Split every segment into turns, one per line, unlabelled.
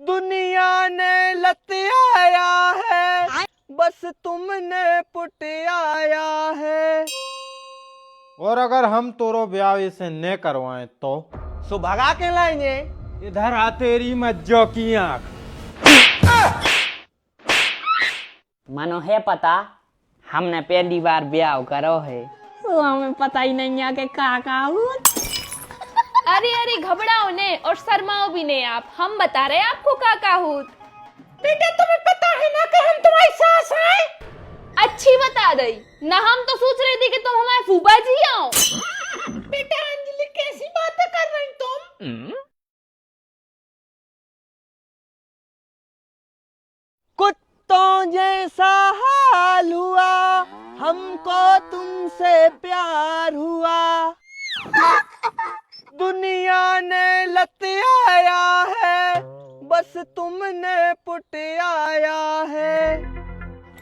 दुनिया ने लतियाया है, बस तुमने पुटियाया है।
और अगर हम तोरो ब्याह इसे न करवाएं तो
सो भगा के लाएंगे।
इधर आ तेरी मज्जो की आंख।
मनो है पता, हमने पहली बार ब्याह करो है तो हमें पता ही नहीं है कि का
अरे अरे घबराओ ने और शर्माओ भी नहीं आप, हम बता रहे हैं आपको का हूत।
बेटा तुम्हें पता है ना कि हम तुम्हारी सास हैं।
अच्छी बता दई ना, हम तो सोच रहे थे कि तुम हमारे फूफा जी आओ।
बेटा अंजलि कैसी बातें कर रही तुम?
कुत्तों जैसा हाल हुआ, हमको तुमसे प्यार हुआ। दुनिया ने लतियाया है, बस तुमने पुटियाया है।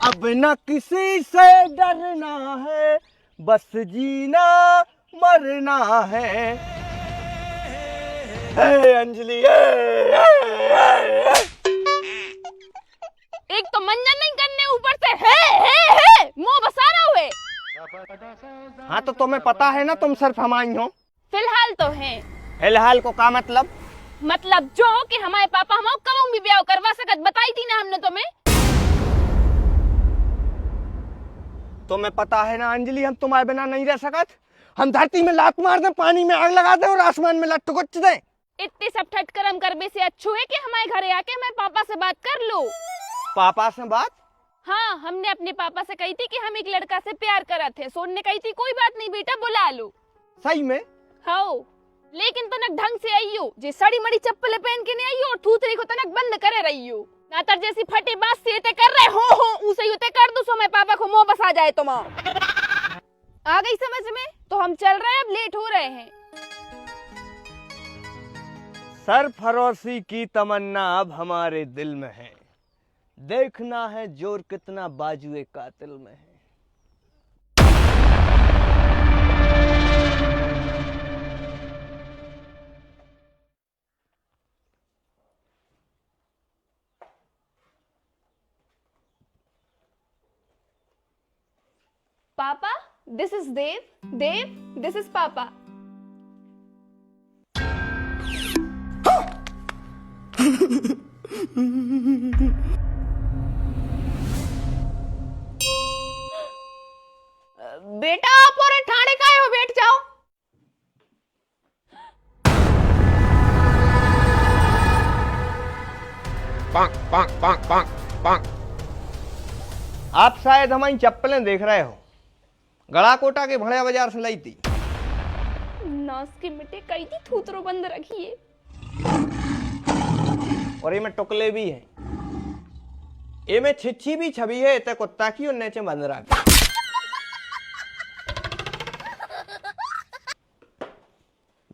अब न किसी से डरना है, बस जीना मरना है। हे अंजलि,
एक तो मंजन नहीं करने, ऊपर से है मुंह बसाना हुए।
हाँ तो तुम्हें पता है ना तुम सिर्फ हमारी हो।
फिलहाल तो है।
फिलहाल को का मतलब?
मतलब जो कि हमारे पापा हम कब भी ब्याह करवा सकत, बताई थी ना हमने तुम्हें।
तुम्हें पता है ना अंजलि, हम तुम्हारे बिना नहीं रह सकत। हम धरती में लात मार दें, पानी में आग लगा दें और आसमान में लट्टू कुछ दें।
इतने सब ठटकरम करने से अच्छू है कि हमारे घरे आके हमारे पापा से बात कर लो।
पापा से बात?
हाँ, हमने अपने पापा से कही थी कि हम एक लड़का से प्यार करा थे। सोन ने कही थी कोई बात नहीं बेटा, बुला लो।
सही में?
हाँ, लेकिन तनक ढंग से आइयो, जे साड़ी मड़ी चप्पल पहन के नहीं आइयो और थूथरी को तनक बंद करे रहियो। नातर जैसी फटे बात से ते कर रहे हो उसे यूं ते कर दो, सो मैं पापा को मुंह बसा जाए तुम। आ गई समझ में? तो हम चल रहे हैं, अब लेट हो रहे हैं।
सरफरोशी की तमन्ना अब हमारे दिल में है, देखना है जोर कितना बाजुए कातिल में है।
पापा, this is Dev. Dev, this is पापा। बेटा आप और ठाणे का हो, बैठ जाओ।
आप शायद हमारी चप्पलें देख रहे हो, गड़ा कोटा के भड़िया बाजार से लाई थी।
नास की मिट्टी कई थी, थूतरो बंद रखिए।
और इनमें टुकले भी हैं, इनमें छिच्छी भी छवि है, इतने कुत्ता की और नीचे बंद रहा।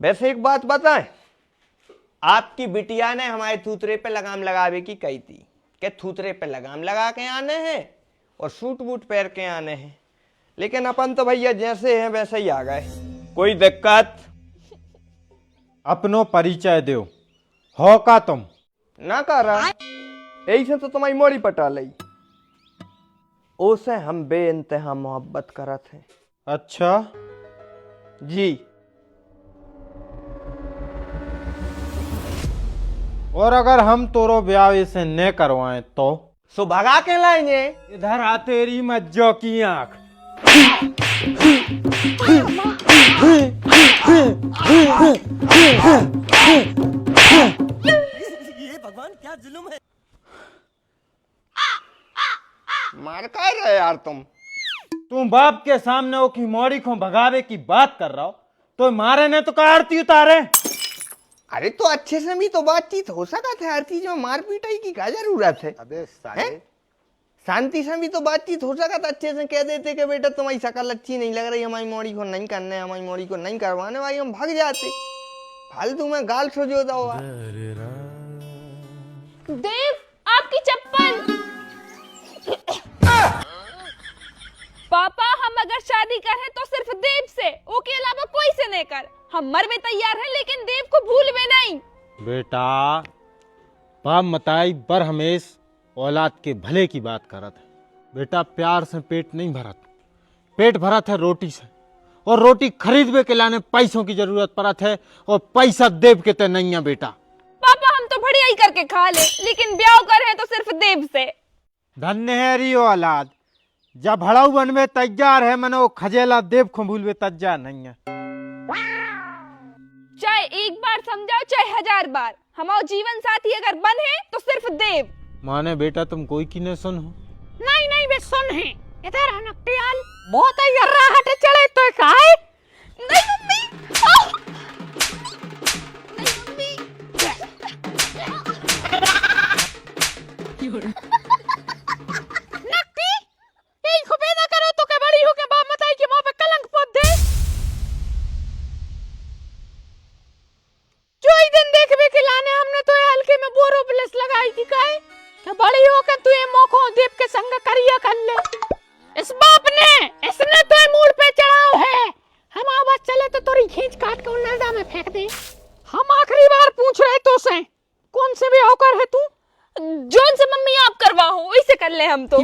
वैसे एक बात बताएं, आपकी बिटिया ने हमारे थूतरे पे लगाम लगावे की कही थी कि थूतरे पे लगाम लगा के आने हैं और सूट बूट पहन के आने हैं, लेकिन अपन तो भैया जैसे हैं वैसे ही आ गए। कोई दिक्कत?
अपनो परिचय दो, हो का तुम?
ना कर रहा, यही से तो तुम्हारी मोड़ी पटा लई। ओसे हम बेइंतहा मोहब्बत करत हैं।
अच्छा
जी।
और अगर हम तोरो ब्याह इसे न करवाएं तो?
सो भगा के लाएंगे।
इधर आ तेरी मज्जो की आंख।
ये भगवान क्या जुल्म है। मार कर रहे यार तुम
बाप के सामने वो की मोड़ी को भगावे की बात कर रहा हो तो मारे ने तो का आरती उतारे।
अरे तो अच्छे से भी तो बातचीत हो सका था, हर चीज में मार पीटाई की क्या जरूरत है?
अबे साले,
शांति से भी तो बातचीत हो सका था, अच्छे से कह देते कि बेटा तुम्हारी शक्ल अच्छी नहीं लग रही, हमारी मोड़ी को नहीं करने, हमारी मोड़ी को नहीं करवाने, भाई हम भाग जाते। फालतू में गाल सोचोता हुआ।
देव, आपकी चप्पल। पापा, हम अगर शादी करें तो सिर्फ देव से, उसके अलावा कोई से नहीं कर। हम मर में तैयार हैं, लेकिन देव को भूल में नहीं।
बेटा बाप मताई बर हमेश औलाद के भले की बात करत है। बेटा प्यार से पेट नहीं भरत, पेट भरत है रोटी से, और रोटी खरीदवे के लाने पैसों की जरूरत पड़त है, और पैसा देव के ते नहीं है बेटा।
पापा हम तो बढ़िया ही करके खा ले, लेकिन ब्याह कर रहे तो सिर्फ देव से।
धन्य है री औलाद, जब हड़ाऊ बनवे तैयार है मनो खजेला देव को भूलवे तज्जा नहीं है।
चाहे एक बार समझाओ चाहे 1000 बार, हमारा जीवन साथी अगर बन है तो सिर्फ देव।
माने बेटा तुम कोई की न सुन हो?
नहीं नहीं वे सुन है, इधर आना प्याल बहुत ही राहत चढ़े तो काहे।
नहीं मम्मी, आओ। नहीं मम्मी।
नक्की यही खुबे ना करो तो के बड़ी हो के बाप मताई के मुंह पे कलंक पोत दे। जो ही दिन देखबे के लाने हमने तो ये हल्के में बोरो प्लस लगाई थी काहे कि बड़ी हो के तू ये मौको देव के संग करिया कर ले। इस बाप ने इसने तो मूड पे चढ़ाओ है, हम आवाज चले तो तोरी खींच काट के नलदा में फेंक दे। हम आखिरी बार पूछ रहे तो से कौन से भी होकर है तू?
जोन से मम्मी आप करवाओ वैसे कर ले हम तो।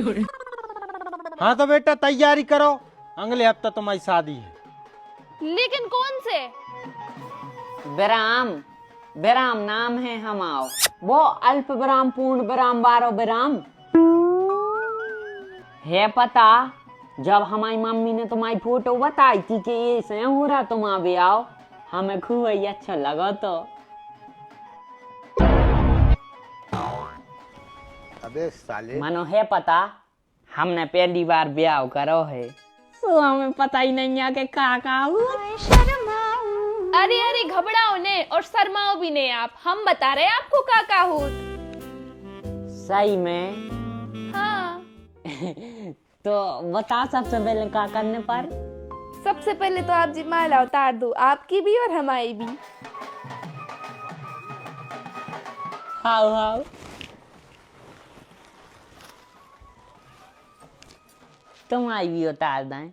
हाँ तो बेटा तैयारी करो, अगले हफ्ता तुम्हारी शादी है।
लेकिन कौन से?
विराम, विराम नाम है हमाओ, वो अल्प विराम पूर्ण विराम 12 विराम है। पता जब हमारी मम्मी ने तुम्हारी फोटो बताई थी कि ये से हो रहा तुम अभी आओ, हमें खूब ही अच्छा लगा। तो
अबे साले,
मानो है पता हमने पहली बार ब्याह करो है, तो हमें पता ही नहीं है कि का
अरे अरे घबराओ ने और शर्माओ भी नहीं आप, हम बता रहे हैं आपको का हो।
सही में।
हाँ
तो बता सबसे पहले का करने पर?
सबसे पहले तो आप जी माला उतार दो, आपकी भी और हमारी भी।
हाउ हाउ तुम्हारी भी उतार दें।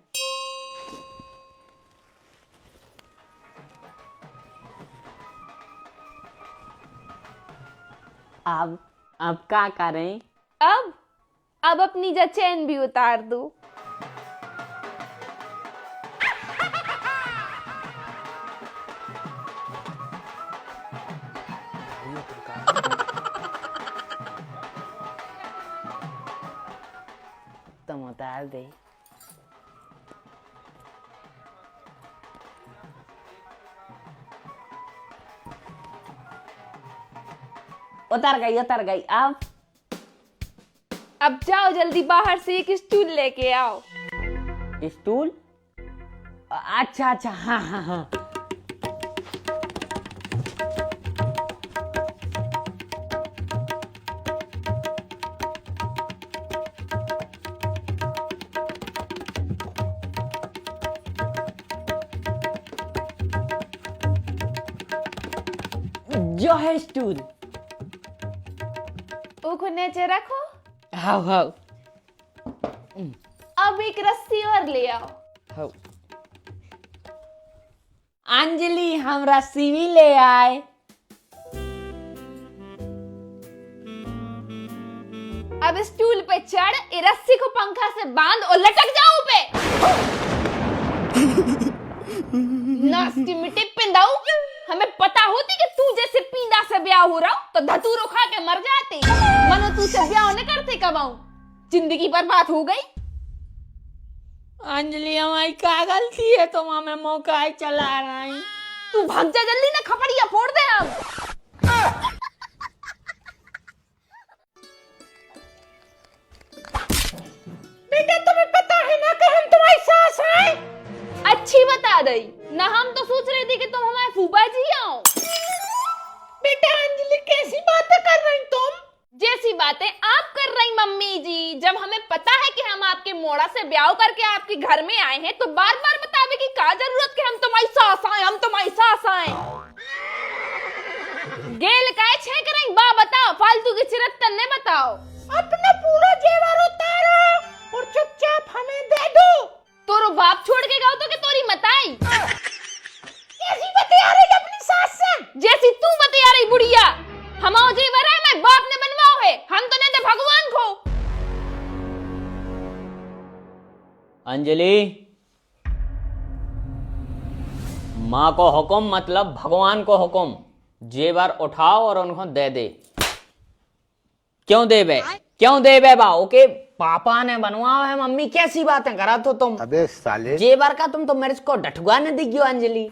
अब क्या करें?
अब अपनी चैन भी उतार दो।
तुम उतार दे। उतर गई उतर गई।
अब जाओ जल्दी बाहर से एक स्टूल लेके आओ।
स्टूल? अच्छा अच्छा, हाँ हाँ हाँ। जो है स्टूल
वो नीचे रखो।
हाउ हाउ
अब एक रस्सी और ले आओ।
हाउ अंजलि हम रस्सी भी ले आए।
अब स्टूल पे चढ़, ये रस्सी को पंखा से बांध और लटक जाओ पे। नास्टी मिट्टी पिंदाऊ, हमें पता होती कि तू जैसे पींदा से ब्याह हो रहा तो धतूरो खा के मर जाते। मनो तू से ब्याह न करते कबाऊ, जिंदगी बर्बाद हो गई।
अंजलि हमारी क्या गलती है, तुम हमें मौका चला रही।
तू भाग जा जल्दी ना, खपड़िया फोड़ दे हम।
बेटा तुम्हें पता है ना कि हम तुम्हारी सास हैं?
अच्छी बता दई ना, हम तो सोच रहे थे कि तुम हमारे फूफा जी आओ।
बेटा अंजलि कैसी बातें कर रही तुम?
जैसी बातें आप कर रही मम्मी जी, जब हमें पता है कि हम आपके मोड़ा से ब्याह करके आपके घर में आए हैं तो बार बार बतावे की क्या जरूरत कि हम तुम्हारी सास आए, हम तुम्हारी सास आए। गेल काय छे करें बा बताओ, फालतू की चिरत्तन ने बताओ।
अपना पूरा जेवर उतारो और चुपचाप हमें दे दो।
तोरो बाप छोड़ के गयो तो कि तोरी मताई?
कैसी बतिया रही अपनी सास से?
जैसी तू बतिया रही बुढ़िया। हमाओ जेवर है, मैं बा हम तो नहीं दे भगवान को।
अंजलि, माँ को हुक्म मतलब भगवान को हुक्म, जेवर उठाओ और उनको दे दे। क्यों दे बे, क्यों दे बे बाओ के पापा ने बनवाओ है, मम्मी कैसी बातें करा तो तुम।
अबे साले,
जेवर का तुम तो मेरे को डठुआ ने दिखियो अंजलि।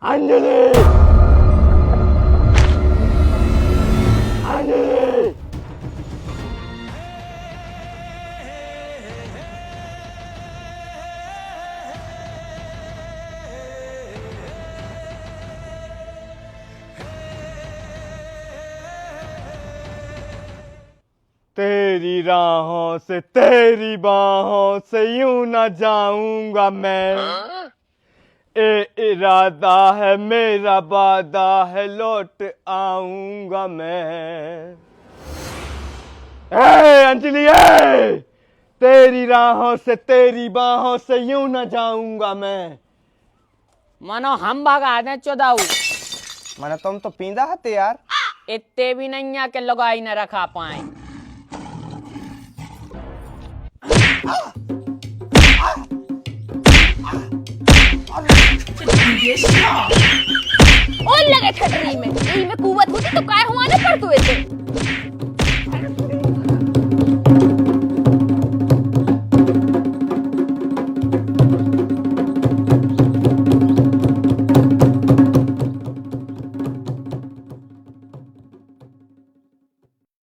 अंजलि, तेरी राहों से तेरी बाहों से यूं न जाऊंगा मैं, इरादा है मेरा, वादा है लौट आऊंगा मैं। अंजलि, तेरी राहों से तेरी बाहों से यूं न जाऊंगा मैं।
मानो हम भागा दे चौदाऊ,
माना तुम तो पींदा हते यार।
इतने भी नहीं है कि लगाई न रखा पाए।
और लगे ठटरी में, यही में कुवत होती तो काय हुआ ना पड़तुए थे।